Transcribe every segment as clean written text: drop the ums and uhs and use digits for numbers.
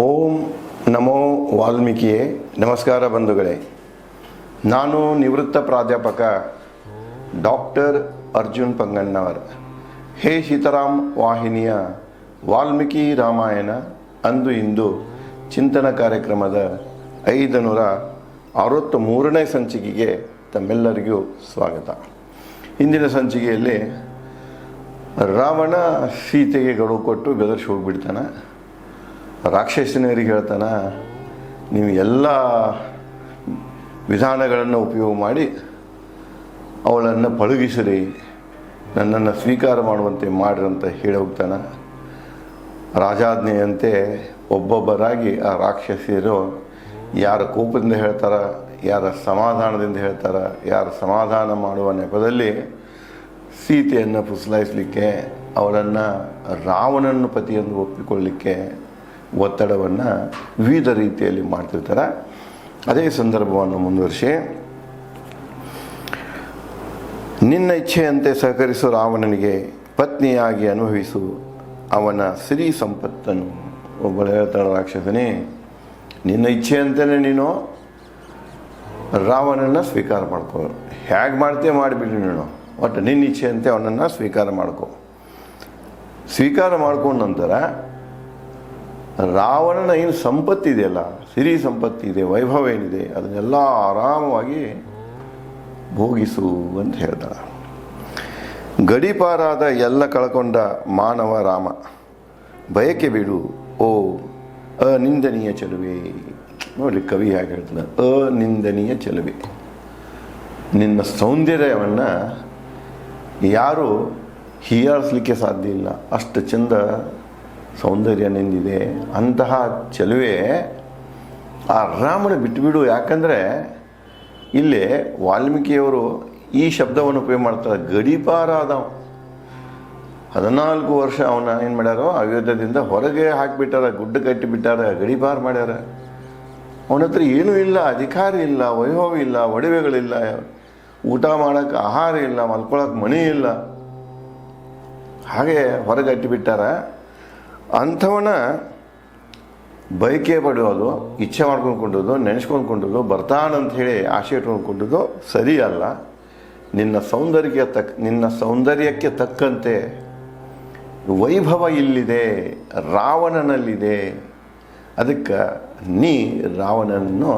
ಓಂ ನಮೋ ವಾಲ್ಮೀಕಿಯೇ. ನಮಸ್ಕಾರ ಬಂಧುಗಳೇ. ನಾನು ನಿವೃತ್ತ ಪ್ರಾಧ್ಯಾಪಕ ಡಾಕ್ಟರ್ ಅರ್ಜುನ್ ಪಂಗಣ್ಣವರ್. ಹೇ ಸೀತಾರಾಮ್ ವಾಹಿನಿಯ ವಾಲ್ಮೀಕಿ ರಾಮಾಯಣ ಅಂದು ಇಂದು ಚಿಂತನ ಕಾರ್ಯಕ್ರಮದ 563ನೇ ಸಂಚಿಕೆಗೆ ತಮ್ಮೆಲ್ಲರಿಗೂ ಸ್ವಾಗತ. ಇಂದಿನ ಸಂಚಿಕೆಯಲ್ಲಿ ರಾವಣ ಸೀತೆಗೆ ಗಡುವು ಕೊಟ್ಟು ಬೆದರಿಸಿ ಹೋಗಿಬಿಡ್ತಾನೆ. ರಾಕ್ಷಸನಿಯರಿಗೆ ಹೇಳ್ತಾನೆ, ನೀವು ಎಲ್ಲ ವಿಧಾನಗಳನ್ನು ಉಪಯೋಗ ಮಾಡಿ ಅವಳನ್ನು ಪಳಗಿಸಿರಿ, ನನ್ನನ್ನು ಸ್ವೀಕಾರ ಮಾಡುವಂತೆ ಮಾಡ್ರಿ ಅಂತ ಹೇಳಿ ಹೋಗ್ತಾನೆ. ರಾಜಾಜ್ಞೆಯಂತೆ ಒಬ್ಬೊಬ್ಬರಾಗಿ ಆ ರಾಕ್ಷಸಿಯರು ಯಾರ ಕೋಪದಿಂದ ಹೇಳ್ತಾರೆ, ಯಾರ ಸಮಾಧಾನದಿಂದ ಹೇಳ್ತಾರೆ, ಯಾರ ಸಮಾಧಾನ ಮಾಡುವ ನೆಪದಲ್ಲಿ ಸೀತೆಯನ್ನು ಪುಸಲಾಯಿಸಲಿಕ್ಕೆ, ಅವಳನ್ನು ರಾವಣನ ಪತಿಯನ್ನು ಒಪ್ಪಿಕೊಳ್ಳಲಿಕ್ಕೆ ಒತ್ತಡವನ್ನು ವಿವಿಧ ರೀತಿಯಲ್ಲಿ ಮಾಡ್ತಿರ್ತಾರೆ. ಅದೇ ಸಂದರ್ಭವನ್ನು ಮುಂದುವರಿಸಿ, ನಿನ್ನ ಇಚ್ಛೆಯಂತೆ ಸಹಕರಿಸು ರಾವಣನಿಗೆ ಪತ್ನಿಯಾಗಿ ಅನುಭವಿಸು ಅವನ ಸಿರಿ ಸಂಪತ್ತನ್ನು. ಒಬ್ಬಳು ಹೇಳ್ತಾಳೆ, ರಾಕ್ಷಸನೇ, ನಿನ್ನ ಇಚ್ಛೆಯಂತೆಯೇ ನೀನು ರಾವಣನ ಸ್ವೀಕಾರ ಮಾಡ್ಕೋ. ಹೇಗೆ ಮಾಡ್ತೀಯ ಮಾಡಿಬಿಡಿ, ನೀನು ಒಟ್ಟು ನಿನ್ನ ಇಚ್ಛೆಯಂತೆ ಅವನನ್ನು ಸ್ವೀಕಾರ ಮಾಡ್ಕೋ. ಸ್ವೀಕಾರ ಮಾಡ್ಕೊಂಡ ನಂತರ ರಾವಣನ ಏನು ಸಂಪತ್ತಿದೆಯಲ್ಲ, ಸಿರಿ ಸಂಪತ್ತಿದೆ, ವೈಭವ ಏನಿದೆ, ಅದನ್ನೆಲ್ಲ ಆರಾಮವಾಗಿ ಭೋಗಿಸು ಅಂತ ಹೇಳ್ತಾಳೆ. ಗಡೀಪಾರಾದ ಎಲ್ಲ ಕಳ್ಕೊಂಡ ಮಾನವ ರಾಮ, ಬಯಕೆ ಬಿಡು ಓ ಅನಿಂದನೀಯ ಚೆಲುವೆ. ನೋಡಿ ಕವಿ ಹಾಗೆ ಹೇಳ್ತಾನೆ, ಅನಿಂದನೀಯ ಚೆಲುವೆ. ನಿನ್ನ ಸೌಂದರ್ಯವನ್ನು ಯಾರು ಹೀಯಾಳಿಸ್ಲಿಕ್ಕೆ ಸಾಧ್ಯ ಇಲ್ಲ, ಅಷ್ಟು ಚಂದ ಸೌಂದರ್ಯ ನಿಂದಿದೆ. ಅಂತಹ ಚೆಲುವೆ ಆ ರಾಮನ ಬಿಟ್ಟುಬಿಡು. ಯಾಕಂದರೆ ಇಲ್ಲಿ ವಾಲ್ಮೀಕಿಯವರು ಈ ಶಬ್ದವನ್ನು ಉಪಯೋಗ ಮಾಡ್ತಾರೆ. ಗಡೀಪಾರಾದ 14 ವರ್ಷ ಅವನ ಏನು ಮಾಡ್ಯಾರೋ ಅಯೋಧ್ಯದಿಂದ ಹೊರಗೆ ಹಾಕಿಬಿಟ್ಟಾರ, ಗುಡ್ಡ ಕಟ್ಟಿಬಿಟ್ಟಾರ, ಗಡೀಪಾರ ಮಾಡ್ಯಾರ. ಅವನ ಹತ್ರ ಏನೂ ಇಲ್ಲ, ಅಧಿಕಾರ ಇಲ್ಲ, ವೈಭವ ಇಲ್ಲ, ಒಡವೆಗಳಿಲ್ಲ, ಊಟ ಮಾಡೋಕ್ಕೆ ಆಹಾರ ಇಲ್ಲ, ಮಲ್ಕೊಳ್ಳೋಕೆ ಮನೆ ಇಲ್ಲ, ಹಾಗೆ ಹೊರಗೆ ಅಟ್ಟಿಬಿಟ್ಟಾರ. ಅಂಥವನ ಬಯಕೆ ಪಡೆಯೋದು, ಇಚ್ಛೆ ಮಾಡ್ಕೊಂಡ್ಕೊಂಡದ್ದು, ನೆನೆಸ್ಕೊಂಡ್ಕೊಂಡದ್ದು, ಬರ್ತಾನಂತ ಹೇಳಿ ಆಸೆ ಇಟ್ಕೊಂಡ್ಕೊಂಡದ್ದು ಸರಿ ಅಲ್ಲ. ನಿನ್ನ ಸೌಂದರ್ಯಕ್ಕೆ ತಕ್ಕಂತೆ ವೈಭವ ಇಲ್ಲಿದೆ, ರಾವಣನಲ್ಲಿದೆ. ಅದಕ್ಕೆ ನೀ ರಾವಣನನ್ನು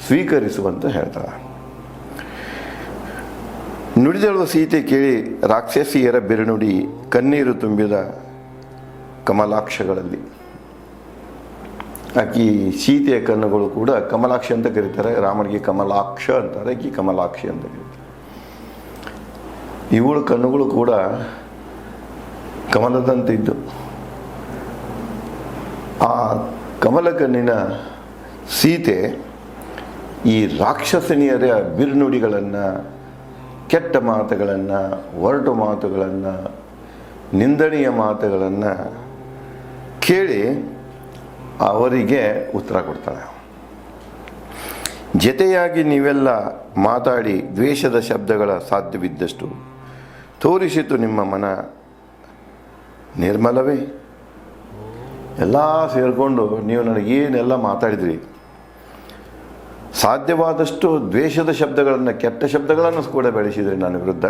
ಸ್ವೀಕರಿಸುವಂತ ಹೇಳ್ತಾಳೆ. ನುಡಿದಳು ಸೀತೆ ಕೇಳಿ ರಾಕ್ಷಸಿಯರ ಬಿರುನುಡಿ ಕಣ್ಣೀರು ತುಂಬಿದ ಕಮಲಾಕ್ಷಗಳಲ್ಲಿ. ಆಕಿ ಸೀತೆಯ ಕಣ್ಣುಗಳು ಕೂಡ ಕಮಲಾಕ್ಷಿ ಅಂತ ಕರೀತಾರೆ. ರಾಮನಿಗೆ ಕಮಲಾಕ್ಷ ಅಂತಾರೆ, ಆಕಿ ಕಮಲಾಕ್ಷಿ ಅಂತ ಕರೀತಾರೆ. ಇವಳ ಕಣ್ಣುಗಳು ಕೂಡ ಕಮಲದಂತಿದ್ದು. ಆ ಕಮಲ ಕಣ್ಣಿನ ಸೀತೆ ಈ ರಾಕ್ಷಸನಿಯರ ಬಿರುನುಡಿಗಳನ್ನು, ಕೆಟ್ಟ ಮಾತುಗಳನ್ನು, ಒರಟು ಮಾತುಗಳನ್ನು, ನಿಂದನೀಯ ಮಾತುಗಳನ್ನು ಕೇಳಿ ಅವರಿಗೆ ಉತ್ತರ ಕೊಡ್ತಾಳೆ. ಜತೆಯಾಗಿ ನೀವೆಲ್ಲ ಮಾತಾಡಿ ದ್ವೇಷದ ಶಬ್ದಗಳ ಸಾಧ್ಯವಿದ್ದಷ್ಟು ತೋರಿಸಿತು ನಿಮ್ಮ ಮನ ನಿರ್ಮಲವೇ. ಎಲ್ಲ ಸೇರಿಕೊಂಡು ನೀವು ನನಗೇನೆಲ್ಲ ಮಾತಾಡಿದ್ರಿ, ಸಾಧ್ಯವಾದಷ್ಟು ದ್ವೇಷದ ಶಬ್ದಗಳನ್ನು, ಕೆಟ್ಟ ಶಬ್ದಗಳನ್ನು ಕೂಡ ಬೆಳೆಸಿದ್ರಿ ನನ್ನ ವಿರುದ್ಧ.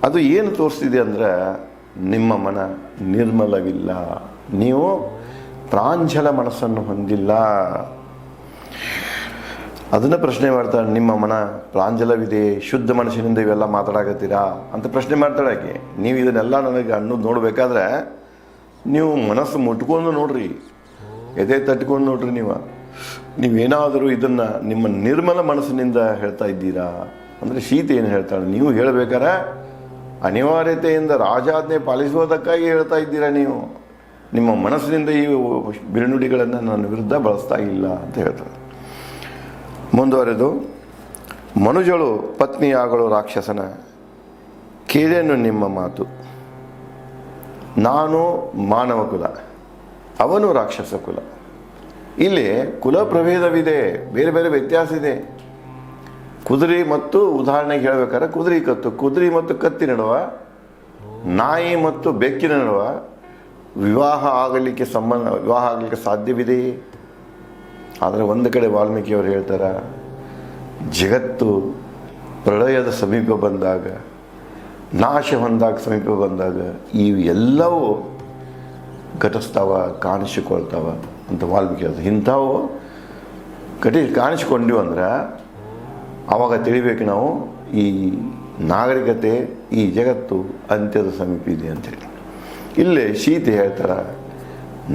ಅದು ಏನು ತೋರಿಸ್ತಿದೆ ಅಂದರೆ ನಿಮ್ಮ ಮನ ನಿರ್ಮಲವಿಲ್ಲ, ನೀವು ಪ್ರಾಂಜಲ ಮನಸ್ಸನ್ನು ಹೊಂದಿಲ್ಲ. ಅದನ್ನು ಪ್ರಶ್ನೆ ಮಾಡ್ತಾಳೆ, ನಿಮ್ಮ ಮನ ಪ್ರಾಂಜಲವಿದೆ, ಶುದ್ಧ ಮನಸ್ಸಿನಿಂದ ಇವೆಲ್ಲ ಮಾತಾಡಕತ್ತೀರಾ ಅಂತ ಪ್ರಶ್ನೆ ಮಾಡ್ತಾಳೆ ಆಕೆ. ನೀವು ಇದನ್ನೆಲ್ಲ ನನಗೆ ಅನ್ನೋದು ನೋಡಬೇಕಾದ್ರೆ ನೀವು ಮನಸ್ಸು ಮುಟ್ಕೊಂಡು ನೋಡ್ರಿ, ಎದೆ ತಟ್ಕೊಂಡು ನೋಡ್ರಿ. ನೀವೇನಾದರೂ ಇದನ್ನು ನಿಮ್ಮ ನಿರ್ಮಲ ಮನಸ್ಸಿನಿಂದ ಹೇಳ್ತಾ ಇದ್ದೀರಾ ಅಂದರೆ ಸೀತೆ ಏನು ಹೇಳ್ತಾಳೆ, ನೀವು ಹೇಳಬೇಕಾದ್ರೆ ಅನಿವಾರ್ಯತೆಯಿಂದ ರಾಜಾಜ್ಞೆ ಪಾಲಿಸುವುದಕ್ಕಾಗಿ ಹೇಳ್ತಾ ಇದ್ದೀರಾ, ನೀವು ನಿಮ್ಮ ಮನಸ್ಸಿನಿಂದ ಈ ಬಿರುನುಡಿಗಳನ್ನು ನನ್ನ ವಿರುದ್ಧ ಬಳಸ್ತಾ ಇಲ್ಲ ಅಂತ ಹೇಳ್ತಾರೆ. ಮುಂದುವರೆದು, ಮನುಜಳು ಪತ್ನಿಯಾಗಳು ರಾಕ್ಷಸನ ಕೇಳೇನು ನಿಮ್ಮ ಮಾತು. ನಾನು ಮಾನವ ಕುಲ, ಅವನು ರಾಕ್ಷಸ ಕುಲ. ಇಲ್ಲಿ ಕುಲ ಪ್ರಭೇದವಿದೆ, ಬೇರೆ ಬೇರೆ ವ್ಯತ್ಯಾಸ ಇದೆ. ಕುದುರೆ ಮತ್ತು ಉದಾಹರಣೆಗೆ ಹೇಳಬೇಕಾದ್ರೆ ಕುದುರೆ ಮತ್ತು ಕತ್ತಿ ನಡುವ, ನಾಯಿ ಮತ್ತು ಬೆಕ್ಕಿನ ನಡುವ ವಿವಾಹ ಆಗಲಿಕ್ಕೆ ಸಾಧ್ಯವಿದೆಯೇ? ಆದರೆ ಒಂದು ಕಡೆ ವಾಲ್ಮೀಕಿಯವರು ಹೇಳ್ತಾರೆ, ಜಗತ್ತು ಪ್ರಳಯದ ಸಮೀಪ ಬಂದಾಗ, ನಾಶ ಹೊಂದಾಗ ಸಮೀಪ ಬಂದಾಗ ಇವೆಲ್ಲವೂ ಘಟಿಸ್ತಾವ, ಕಾಣಿಸಿಕೊಳ್ತಾವ ಅಂತ ವಾಲ್ಮೀಕಿ ಹೇಳ್ತಾರೆ. ಇಂಥವು ಕಾಣಿಸ್ಕೊಂಡಿವು ಅಂದ್ರೆ ಆವಾಗ ತಿಳಿಬೇಕು ನಾವು ಈ ನಾಗರಿಕತೆ, ಈ ಜಗತ್ತು ಅಂತ್ಯದ ಸಮೀಪ ಇದೆ ಅಂತೇಳಿ. ಇಲ್ಲೇ ಸೀತೆ ಹೇಳ್ತಾರೆ,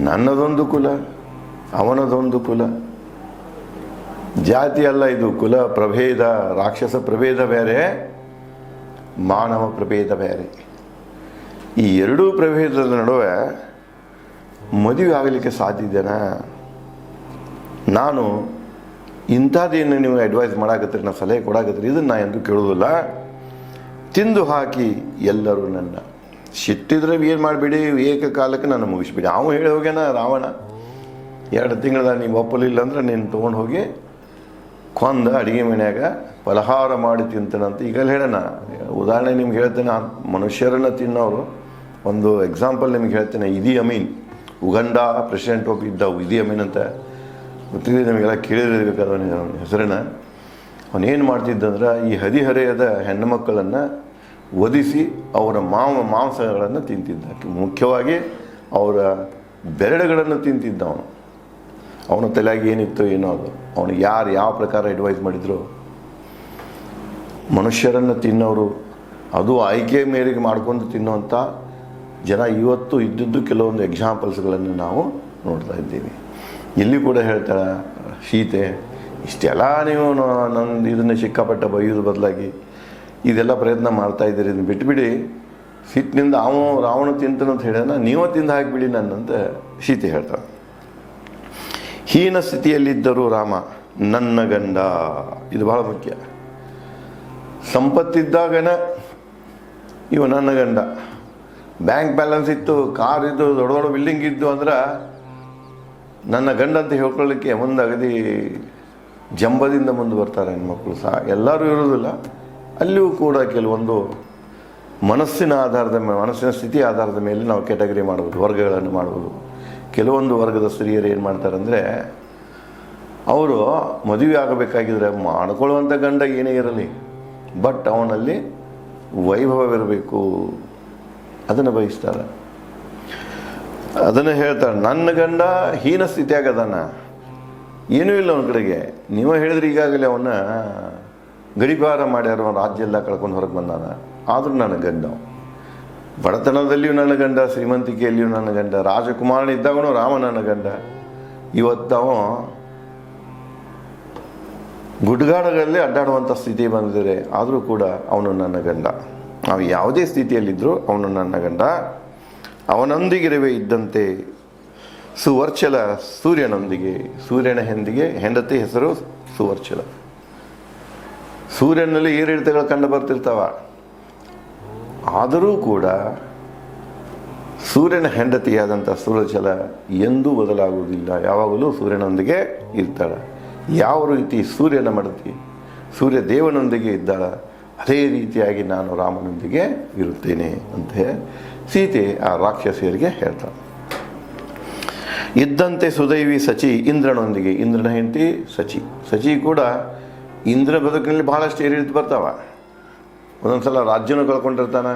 ನನ್ನದೊಂದು ಕುಲ, ಅವನದೊಂದು ಕುಲ, ಜಾತಿ ಅಲ್ಲ ಇದು, ಕುಲ ಪ್ರಭೇದ, ರಾಕ್ಷಸ ಪ್ರಭೇದ ಬೇರೆ, ಮಾನವ ಪ್ರಭೇದ ಬೇರೆ. ಈ ಎರಡೂ ಪ್ರಭೇದದ ನಡುವೆ ಮದುವೆ ಆಗಲಿಕ್ಕೆ ಸಾಧ್ಯ ಇದೆನಾ? ನಾನು ಇಂಥದ್ದೇನು ನೀವು ಅಡ್ವೈಸ್ ಮಾಡಾಕತ್ತೀರಿ, ನಾವು ಸಲಹೆ ಕೊಡಾಕತ್ತೀರಿ, ಇದನ್ನು ನಾ ಎಂದು ಕೇಳೋದಿಲ್ಲ. ತಿಂದು ಹಾಕಿ ಎಲ್ಲರೂ ನನ್ನ ಸಿಟ್ಟಿದ್ರೆ ಏನು ಮಾಡಿಬಿಡಿ, ಏಕಕಾಲಕ್ಕೆ ನಾನು ಮುಗಿಸ್ಬಿಡಿ. ಅವನು ಹೇಳಿ ಹೋಗ್ಯಾನ ರಾವಣ, 2 ತಿಂಗಳ ನೀವು ಒಪ್ಪಲಿಲ್ಲ ಅಂದ್ರೆ ನೀನು ತೊಗೊಂಡು ಹೋಗಿ ಕೊಂದ ಅಡುಗೆ ಮನೆಯಾಗ ಫಲಹಾರ ಮಾಡಿ ತಿಂತಾನಂತ. ಈಗಲ್ಲಿ ಹೇಳೋಣ, ಉದಾಹರಣೆ ನಿಮ್ಗೆ ಹೇಳ್ತೇನೆ, ಮನುಷ್ಯರನ್ನು ತಿನ್ನೋರು ಒಂದು ಎಕ್ಸಾಂಪಲ್ ನಿಮ್ಗೆ ಹೇಳ್ತೇನೆ. ಇದಿ ಅಮೀನ್, ಉಗಂಡ ಪ್ರೆಸಿಡೆಂಟ್ ಆಫ್ ಇದ್ದ ಇದಿ ಅಮೀನ್ ಅಂತ ಗೊತ್ತಿದೆ ನಿಮಗೆಲ್ಲ, ಕೇಳಿರಬೇಕಾದ ಹೆಸರನ್ನ. ಅವನೇನು ಮಾಡ್ತಿದ್ದಂದ್ರೆ ಈ ಹದಿಹರೆಯದ ಹೆಣ್ಣು ಮಕ್ಕಳನ್ನು ವಧಿಸಿ ಅವರ ಮಾಂಸಗಳನ್ನು ತಿಂತಿದ್ದ. ಮುಖ್ಯವಾಗಿ ಅವರ ಬೆರಳುಗಳನ್ನು ತಿಂತಿದ್ದ ಅವನು. ಅವನ ತಲೆಯಾಗಿ ಏನಿತ್ತು ಏನೋ ಅದು, ಅವನಿಗೆ ಯಾರು ಯಾವ ಪ್ರಕಾರ ಅಡ್ವೈಸ್ ಮಾಡಿದ್ರು. ಮನುಷ್ಯರನ್ನು ತಿನ್ನೋರು, ಅದು ಆಯ್ಕೆ ಮೇರೆಗೆ ಮಾಡ್ಕೊಂಡು ತಿನ್ನುವಂಥ ಜನ ಇವತ್ತು ಇದ್ದದ್ದು ಕೆಲವೊಂದು ಎಕ್ಸಾಂಪಲ್ಸ್ಗಳನ್ನು ನಾವು ನೋಡ್ತಾ ಇದ್ದೀವಿ. ಇಲ್ಲಿ ಕೂಡ ಹೇಳ್ತಾಳೆ ಸೀತೆ, ಇಷ್ಟೆಲ್ಲ ನೀವು ನನ್ನ ಇದನ್ನು ಸಿಕ್ಕಾಪಟ್ಟ ಬೈಯೋದು ಬದಲಾಗಿ ಇದೆಲ್ಲ ಪ್ರಯತ್ನ ಮಾಡ್ತಾ ಇದ್ದೀರಿ, ಇದನ್ನು ಬಿಟ್ಬಿಡಿ, ಸಿಟ್ಟಿನಿಂದ ರಾವಣ ತಿಂತನಂತ ಹೇಳ್ಯಾನ, ನೀವೇ ತಿಂದು ಹಾಕಿಬಿಡಿ ನನ್ನಂತ ಸೀತೆ ಹೇಳ್ತಾಳೆ. ಹೀನ ಸ್ಥಿತಿಯಲ್ಲಿದ್ದರೂ ರಾಮ ನನ್ನ ಗಂಡ, ಇದು ಬಹಳ ಮುಖ್ಯ. ಸಂಪತ್ತಿದ್ದಾಗನ ಇವ ನನ್ನ ಗಂಡ, ಬ್ಯಾಂಕ್ ಬ್ಯಾಲೆನ್ಸ್ ಇತ್ತು, ಕಾರ್ ಇದ್ದು, ದೊಡ್ಡ ದೊಡ್ಡ ಬಿಲ್ಡಿಂಗ್ ಇದ್ದು ಅಂದ್ರೆ ನನ್ನ ಗಂಡ ಅಂತ ಹೇಳ್ಕೊಳ್ಳಿಕ್ಕೆ ಒಂದು ಅಗದಿ ಜಂಬದಿಂದ ಮುಂದೆ ಬರ್ತಾರೆ ಹೆಣ್ಮಕ್ಳು ಸಹ. ಎಲ್ಲರೂ ಇರೋದಿಲ್ಲ, ಅಲ್ಲಿಯೂ ಕೂಡ ಕೆಲವೊಂದು ಮನಸ್ಸಿನ ಸ್ಥಿತಿ ಆಧಾರದ ಮೇಲೆ ನಾವು ಕ್ಯಾಟಗರಿ ಮಾಡ್ಬೋದು, ವರ್ಗಗಳನ್ನು ಮಾಡ್ಬೋದು. ಕೆಲವೊಂದು ವರ್ಗದ ಸ್ತ್ರೀಯರು ಏನು ಮಾಡ್ತಾರೆ ಅಂದರೆ, ಅವರು ಮದುವೆ ಆಗಬೇಕಾಗಿದ್ರೆ ಮಾಡ್ಕೊಳ್ಳುವಂಥ ಗಂಡ ಏನೇ ಇರಲಿ, ಬಟ್ ಅವನಲ್ಲಿ ವೈಭವವಿರಬೇಕು, ಅದನ್ನು ಬಯಸ್ತಾರೆ. ಅದನ್ನು ಹೇಳ್ತಾರೆ, ನನ್ನ ಗಂಡ ಹೀನ ಸ್ಥಿತಿಯಾಗದಾನ, ಏನೂ ಇಲ್ಲ ಅವನ ಕಡೆಗೆ. ನೀವೇ ಹೇಳಿದ್ರೆ ಈಗಾಗಲೇ ಅವನ್ನ ಗಡಿಪಾರ ಮಾಡ್ಯಾರ, ಅವನ ರಾಜ್ಯ ಎಲ್ಲ ಕಳ್ಕೊಂಡು ಹೊರಗೆ ಬಂದಾನ. ಆದರೂ ನನ್ನ ಗಂಡ, ಬಡತನದಲ್ಲಿಯೂ ನನ್ನ ಗಂಡ, ಶ್ರೀಮಂತಿಕೆಯಲ್ಲಿಯೂ ನನ್ನ ಗಂಡ, ರಾಜಕುಮಾರನ ಇದ್ದಾಗನೂ ರಾಮ ನನ್ನ ಗಂಡ. ಇವತ್ತವ ಗುಡ್ಗಾಡಗಳಲ್ಲಿ ಅಡ್ಡಾಡುವಂಥ ಸ್ಥಿತಿ ಬಂದಿದೆ, ಆದರೂ ಕೂಡ ಅವನು ನನ್ನ ಗಂಡ. ನಾವು ಯಾವುದೇ ಸ್ಥಿತಿಯಲ್ಲಿದ್ದರೂ ಅವನು ನನ್ನ ಗಂಡ. ಅವನೊಂದಿಗಿರುವೆ ಇದ್ದಂತೆ ಸುವರ್ಚಲ ಸೂರ್ಯನೊಂದಿಗೆ, ಸೂರ್ಯನ ಹೆಂಡತಿ ಹೆಸರು ಸುವರ್ಚಲ. ಸೂರ್ಯನಲ್ಲಿ ಏರಿಳಿತಗಳು ಕಂಡು ಬರ್ತಿರ್ತಾವ, ಆದರೂ ಕೂಡ ಸೂರ್ಯನ ಹೆಂಡತಿಯಾದಂಥ ಸುವರ್ಚಲ ಎಂದೂ ಬದಲಾಗುವುದಿಲ್ಲ, ಯಾವಾಗಲೂ ಸೂರ್ಯನೊಂದಿಗೆ ಇರ್ತಾಳೆ. ಯಾವ ರೀತಿ ಸೂರ್ಯನ ಮಡತಿ ಸೂರ್ಯ ದೇವನೊಂದಿಗೆ ಇದ್ದಾಳ, ಅದೇ ರೀತಿಯಾಗಿ ನಾನು ರಾಮನೊಂದಿಗೆ ಇರುತ್ತೇನೆ ಅಂತ ಸೀತೆ ಆ ರಾಕ್ಷಸಿಯರಿಗೆ ಹೇಳ್ತಾಳೆ. ಇದ್ದಂತೆ ಸುದೈವಿ ಸಚಿ ಇಂದ್ರನೊಂದಿಗೆ, ಇಂದ್ರನ ಹೆಂಡತಿ ಸಚಿ ಕೂಡ ಇಂದ್ರ ಬದುಕಿನಲ್ಲಿ ಬಹಳಷ್ಟು ಏರಿಳಿತ ಬರ್ತಾವ. ಒಂದೊಂದ್ಸಲ ರಾಜ್ಯನೂ ಕಳ್ಕೊಂಡಿರ್ತಾನೆ,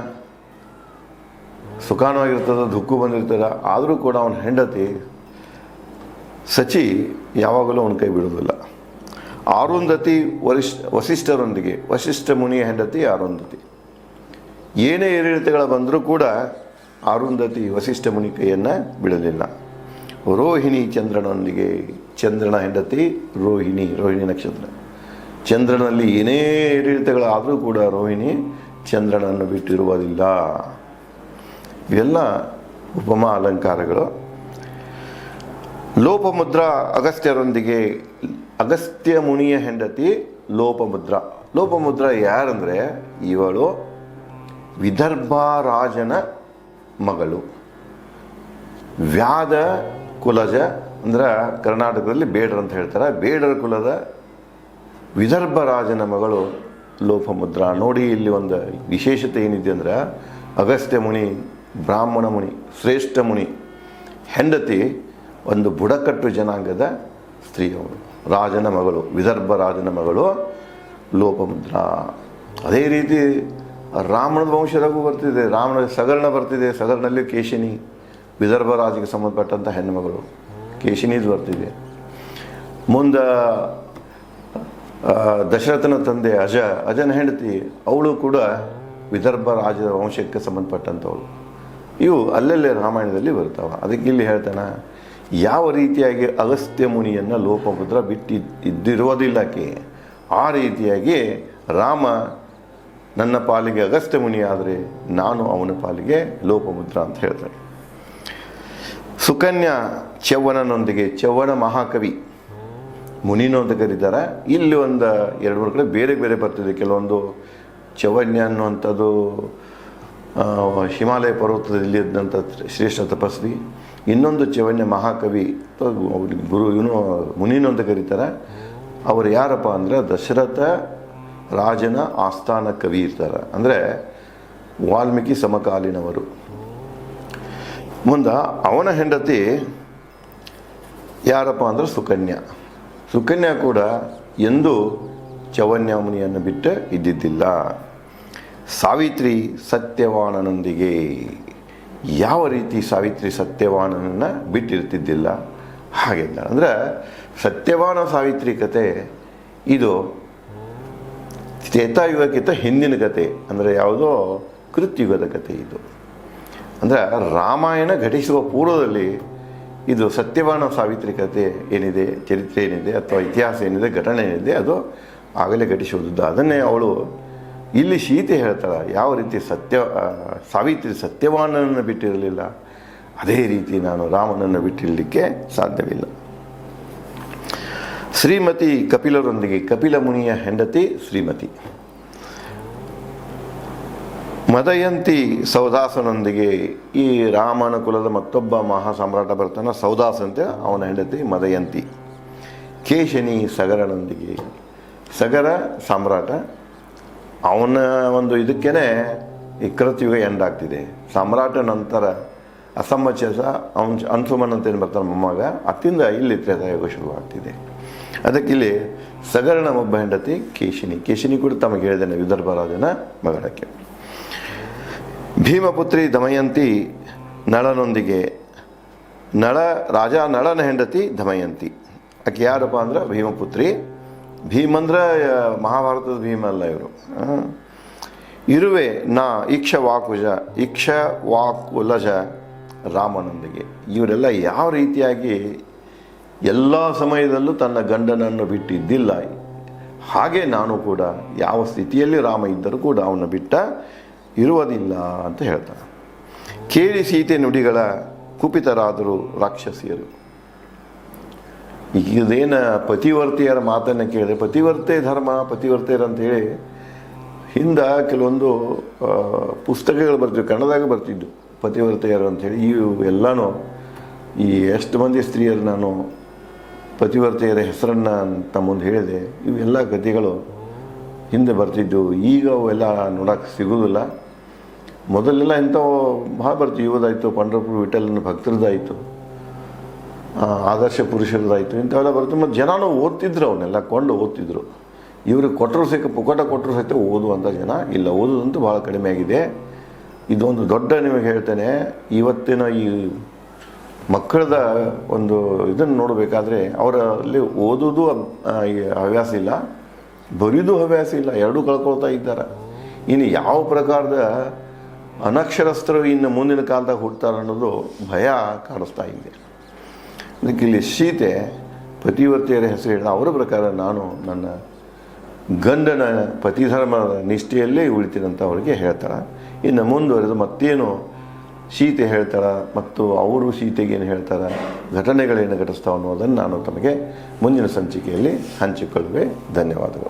ಸುಖಾನವಾಗಿರ್ತದ, ದುಃಖ ಬಂದಿರ್ತದ, ಆದರೂ ಕೂಡ ಅವನ ಹೆಂಡತಿ ಸಚಿ ಯಾವಾಗಲೂ ಅವನ ಕೈ ಬಿಡೋದಿಲ್ಲ. ಆರುಂಧತಿ ವಸಿಷ್ಠರೊಂದಿಗೆ, ವಸಿಷ್ಠ ಮುನಿಯ ಹೆಂಡತಿ ಆರುಂಧತಿ. ಏನೇ ಏರಿಳಿತಗಳು ಬಂದರೂ ಕೂಡ ಆರುಂಧತಿ ವಸಿಷ್ಠ ಮುನಿ ಕೈಯನ್ನು ಬಿಡಲಿಲ್ಲ. ರೋಹಿಣಿ ಚಂದ್ರನೊಂದಿಗೆ, ಚಂದ್ರನ ಹೆಂಡತಿ ರೋಹಿಣಿ ನಕ್ಷತ್ರ. ಚಂದ್ರನಲ್ಲಿ ಏನೇ ಏರಿಳಿತಗಳಾದರೂ ಕೂಡ ರೋಹಿಣಿ ಚಂದ್ರನನ್ನು ಬಿಟ್ಟಿರುವುದಿಲ್ಲ. ಇವೆಲ್ಲ ಉಪಮಾ ಅಲಂಕಾರಗಳು. ಲೋಪಮುದ್ರಾ ಅಗಸ್ತ್ಯರೊಂದಿಗೆ, ಅಗಸ್ತ್ಯ ಮುನಿಯ ಹೆಂಡತಿ ಲೋಪಮುದ್ರಾ ಯಾರಂದರೆ ಇವಳು ವಿದರ್ಭ ರಾಜನ ಮಗಳು. ವ್ಯಾದ ಕುಲಜ ಅಂದ್ರೆ ಕರ್ನಾಟಕದಲ್ಲಿ ಬೇಡರ್ ಅಂತ ಹೇಳ್ತಾರೆ, ಬೇಡರ ಕುಲದ ವಿದರ್ಭ ರಾಜನ ಮಗಳು ಲೋಪಮುದ್ರಾ. ನೋಡಿ ಇಲ್ಲಿ ಒಂದು ವಿಶೇಷತೆ ಏನಿದೆ ಅಂದ್ರೆ, ಅಗಸ್ತ್ಯ ಮುನಿ ಬ್ರಾಹ್ಮಣ ಮುನಿ, ಶ್ರೇಷ್ಠ ಮುನಿ, ಹೆಂಡತಿ ಒಂದು ಬುಡಕಟ್ಟು ಜನಾಂಗದ ಸ್ತ್ರೀಯವರು, ರಾಜನ ಮಗಳು, ವಿದರ್ಭ ರಾಜನ ಮಗಳು ಲೋಪಮುದ್ರ. ಅದೇ ರೀತಿ ರಾಮನದ ವಂಶದಾಗೂ ಬರ್ತಿದೆ, ರಾಮನ ಸಗರ್ಣ ಬರ್ತಿದೆ, ಸಗರ್ನಲ್ಲಿ ಕೇಶಿನಿ, ವಿದರ್ಭ ರಾಜಿಗೆ ಸಂಬಂಧಪಟ್ಟಂಥ ಹೆಣ್ಣುಮಗಳು ಕೇಶಿನಿದು ಬರ್ತಿದೆ. ಮುಂದೆ ದಶರಥನ ತಂದೆ ಅಜನ ಹೆಂಡತಿ, ಅವಳು ಕೂಡ ವಿದರ್ಭ ರಾಜದ ವಂಶಕ್ಕೆ ಸಂಬಂಧಪಟ್ಟಂಥವಳು. ಇವು ಅಲ್ಲಲ್ಲೇ ರಾಮಾಯಣದಲ್ಲಿ ಬರ್ತಾವೆ. ಅದಕ್ಕೆ ಇಲ್ಲಿ ಹೇಳ್ತಾನೆ, ಯಾವ ರೀತಿಯಾಗಿ ಅಗಸ್ತ್ಯ ಮುನಿಯನ್ನು ಲೋಪಮುದ್ರ ಇದ್ದಿರೋದಿಲ್ಲಕ್ಕೆ, ಆ ರೀತಿಯಾಗಿ ರಾಮ ನನ್ನ ಪಾಲಿಗೆ ಅಗಸ್ತ್ಯ ಮುನಿ ಆದರೆ ನಾನು ಅವನ ಪಾಲಿಗೆ ಲೋಪಮುದ್ರ ಅಂತ ಹೇಳ್ತಾನೆ. ಸುಕನ್ಯಾ ಚವ್ವನನೊಂದಿಗೆ, ಚವ್ವನ ಮಹಾಕವಿ, ಮುನಿನೂ ಅಂತ ಕರೀತಾರೆ. ಇಲ್ಲಿ ಒಂದು 2-3 ಕಡೆ ಬೇರೆ ಬೇರೆ ಬರ್ತಿದೆ. ಕೆಲವೊಂದು ಚವನ್ಯ ಅನ್ನುವಂಥದ್ದು ಹಿಮಾಲಯ ಪರ್ವತದಲ್ಲಿ ಇದ್ದಂಥ ಶ್ರೇಷ್ಠ ತಪಸ್ವಿ, ಇನ್ನೊಂದು ಚವನ್ಯ ಮಹಾಕವಿ, ಗುರು ಇವನು ಮುನಿನು ಅಂತ ಕರೀತಾರೆ. ಅವರು ಯಾರಪ್ಪ ಅಂದರೆ ದಶರಥ ರಾಜನ ಆಸ್ಥಾನ ಕವಿ ಇರ್ತಾರೆ, ಅಂದರೆ ವಾಲ್ಮೀಕಿ ಸಮಕಾಲೀನವರು. ಮುಂದೆ ಅವನ ಹೆಂಡತಿ ಯಾರಪ್ಪ ಅಂದರೆ ಸುಕನ್ಯಾ. ಸುಕನ್ಯಾ ಕೂಡ ಎಂದೂ ಚವನ್ಯ ಮುನಿಯನ್ನು ಬಿಟ್ಟು ಇದ್ದಿದ್ದಿಲ್ಲ. ಸಾವಿತ್ರಿ ಸತ್ಯವಾನನೊಂದಿಗೆ, ಯಾವ ರೀತಿ ಸಾವಿತ್ರಿ ಸತ್ಯವಾನನನ್ನು ಬಿಟ್ಟಿರ್ತಿದ್ದಿಲ್ಲ ಹಾಗೆ. ಅಂದರೆ ಸತ್ಯವಾನ ಸಾವಿತ್ರಿ ಕತೆ ಇದು ತ್ರೇತಾಯುಗಕ್ಕಿಂತ ಹಿಂದಿನ ಕತೆ, ಅಂದರೆ ಯಾವುದೋ ಕೃತ್ಯುಗದ ಕತೆ ಇದು. ಅಂದರೆ ರಾಮಾಯಣ ಘಟಿಸುವ ಪೂರ್ವದಲ್ಲಿ ಇದು ಸತ್ಯವಾನ ಸಾವಿತ್ರಿ ಕತೆ ಏನಿದೆ, ಚರಿತ್ರೆ ಏನಿದೆ ಅಥವಾ ಇತಿಹಾಸ ಏನಿದೆ, ಘಟನೆ ಏನಿದೆ, ಅದು ಆಗಲೇ ಘಟಿಸುವುದು. ಅದನ್ನೇ ಅವಳು ಇಲ್ಲಿ ಸೀತೆ ಹೇಳ್ತಾಳೆ, ಯಾವ ರೀತಿ ಸಾವಿತ್ರಿ ಸತ್ಯವಾನನನ್ನು ಬಿಟ್ಟಿರಲಿಲ್ಲ, ಅದೇ ರೀತಿ ನಾನು ರಾಮನನ್ನು ಬಿಟ್ಟಿರಲಿಕ್ಕೆ ಸಾಧ್ಯವಿಲ್ಲ. ಶ್ರೀಮತಿ ಕಪಿಲರೊಂದಿಗೆ, ಕಪಿಲ ಮುನಿಯ ಹೆಂಡತಿ ಶ್ರೀಮತಿ. ಮದಯಂತಿ ಸೌದಾಸನೊಂದಿಗೆ, ಈ ರಾಮನ ಕುಲದ ಮತ್ತೊಬ್ಬ ಮಹಾ ಸಾಮ್ರಾಟ ಬರ್ತಾನೆ ಸೌದಾಸ ಅಂತ, ಅವನ ಹೆಂಡತಿ ಮದಯಂತಿ. ಕೇಶಿನಿ ಸಗರನೊಂದಿಗೆ, ಸಗರ ಸಾಮ್ರಾಟ, ಅವನ ಒಂದು ಇದಕ್ಕೇ ಈ ಕೃತಯುಗ ಎಂಡ್ ಆಗ್ತಿದೆ. ಸಾಮ್ರಾಟ ನಂತರ ಅಸಮಂಜಸ ಅನ್ಸುಮನ್ ಅಂತ ಏನು ಬರ್ತಾನೆ ಮೊಮ್ಮಗ, ಅತ್ತಿಂದ ಇಲ್ಲಿ ತ್ರೇತಾಯುಗ ಶುರುವಾಗ್ತಿದೆ. ಅದಕ್ಕಿಲ್ಲಿ ಸಗರನ ಒಬ್ಬ ಹೆಂಡತಿ ಕೇಶಿನಿ. ಕೇಶಿನಿ ಕೂಡ ತಮಗೆ ಹೇಳಿದ್ದೇನೆ, ವಿದರ್ಭ ರಾಜನ ಮಗಳಕ್ಕೆ. ಭೀಮಪುತ್ರಿ ದಮಯಂತಿ ನಳನೊಂದಿಗೆ, ನಳನ ಹೆಂಡತಿ ದಮಯಂತಿ. ಆಕೆ ಯಾರಪ್ಪ ಅಂದ್ರೆ ಭೀಮಪುತ್ರಿ. ಭೀಮಂದ್ರೆ ಮಹಾಭಾರತದ ಭೀಮ ಅಲ್ಲ ಇವರು. ಇರುವೆ ಇಕ್ಷವಾಕುಲಜ ರಾಮನೊಂದಿಗೆ. ಇವರೆಲ್ಲ ಯಾವ ರೀತಿಯಾಗಿ ಎಲ್ಲ ಸಮಯದಲ್ಲೂ ತನ್ನ ಗಂಡನನ್ನು ಬಿಟ್ಟಿದ್ದಿಲ್ಲ, ಹಾಗೆ ನಾನು ಕೂಡ ಯಾವ ಸ್ಥಿತಿಯಲ್ಲಿ ರಾಮ ಇದ್ದರೂ ಕೂಡ ಅವನ್ನ ಬಿಟ್ಟ ಇರುವುದಿಲ್ಲ ಅಂತ ಹೇಳ್ತಾನೆ. ಕೇಳಿ ಸೀತೆ ನುಡಿಗಳ ಕುಪಿತರಾದರು ರಾಕ್ಷಸಿಯರು. ಇದೇನು ಪತಿವರ್ತೆಯರ ಮಾತನ್ನು ಕೇಳಿದ್ರೆ, ಪತಿವರ್ತೆ ಧರ್ಮ, ಪತಿವರ್ತೆಯರು ಅಂತೇಳಿ ಹಿಂದೆ ಕೆಲವೊಂದು ಪುಸ್ತಕಗಳು ಬರ್ತಿದ್ವು, ಕನ್ನಡದಾಗ ಬರ್ತಿದ್ದು ಪತಿವರ್ತೆಯರು ಅಂಥೇಳಿ. ಇವು ಎಲ್ಲನೂ ಈ ಎಷ್ಟು ಮಂದಿ ಸ್ತ್ರೀಯರು ನಾನು ಪತಿವರ್ತೆಯರ ಹೆಸರನ್ನು ತಮ್ಮ ಮುಂದೆ ಹೇಳಿದೆ, ಇವೆಲ್ಲ ಕಥೆಗಳು ಹಿಂದೆ ಬರ್ತಿದ್ದು. ಈಗ ಅವೆಲ್ಲ ನೋಡೋಕ್ಕೆ ಸಿಗೋದಿಲ್ಲ. ಮೊದಲೆಲ್ಲ ಇಂಥವು ಭಾಳ ಬರ್ತೀವಿ. ಇವದಾಯಿತು, ಪಂಢರಪುರ ವಿಠಲನ ಭಕ್ತರದಾಯಿತು, ಆದರ್ಶ ಪುರುಷರದಾಯಿತು, ಇಂಥವೆಲ್ಲ ಬರ್ತೀವಿ. ಮತ್ತು ಜನನೂ ಓದ್ತಿದ್ರು, ಅವನ್ನೆಲ್ಲ ಕೊಂಡು ಓದ್ತಿದ್ರು. ಇವ್ರಿಗೆ ಕೊಟ್ಟರು ಪುಕಟ ಕೊಟ್ಟರು ಸಹಿತ ಓದುವಂಥ ಜನ ಇಲ್ಲ, ಓದೋದಂತೂ ಭಾಳ ಕಡಿಮೆ ಆಗಿದೆ. ಇದೊಂದು ದೊಡ್ಡ ನಿಮಗೆ ಹೇಳ್ತೇನೆ, ಇವತ್ತಿನ ಈ ಮಕ್ಕಳದ ಒಂದು ಇದನ್ನು ನೋಡಬೇಕಾದ್ರೆ ಅವರಲ್ಲಿ ಓದೋದು ಹವ್ಯಾಸ ಇಲ್ಲ, ಬರೆಯೋದು ಹವ್ಯಾಸ ಇಲ್ಲ, ಎರಡೂ ಕಳ್ಕೊಳ್ತಾ ಇದ್ದಾರೆ. ಇನ್ನು ಯಾವ ಪ್ರಕಾರದ ಅನಕ್ಷರಸ್ಥರು ಇನ್ನು ಮುಂದಿನ ಕಾಲದಾಗ ಹುಡ್ತಾರೆ ಅನ್ನೋದು ಭಯ ಕಾಣಿಸ್ತಾ ಇದೆ. ಅದಕ್ಕೆ ಇಲ್ಲಿ ಸೀತೆ ಪತಿವರ್ತೆಯರ ಹೆಸರು ಹೇಳಿದ ಅವರ ಪ್ರಕಾರ ನಾನು ನನ್ನ ಗಂಡನ ಪತಿಧರ್ಮದ ನಿಷ್ಠೆಯಲ್ಲೇ ಉಳಿತೀನಂತ ಅವರಿಗೆ ಹೇಳ್ತಾರೆ. ಇನ್ನು ಮುಂದುವರೆದು ಮತ್ತೇನು ಸೀತೆ ಹೇಳ್ತಾರೆ ಮತ್ತು ಅವರು ಸೀತೆಗೇನು ಹೇಳ್ತಾರೆ, ಘಟನೆಗಳೇನು ಘಟಿಸ್ತಾವೆ ಅನ್ನೋದನ್ನು ನಾನು ತಮಗೆ ಮುಂದಿನ ಸಂಚಿಕೆಯಲ್ಲಿ ಹಂಚಿಕೊಳ್ಳುವೆ. ಧನ್ಯವಾದಗಳು.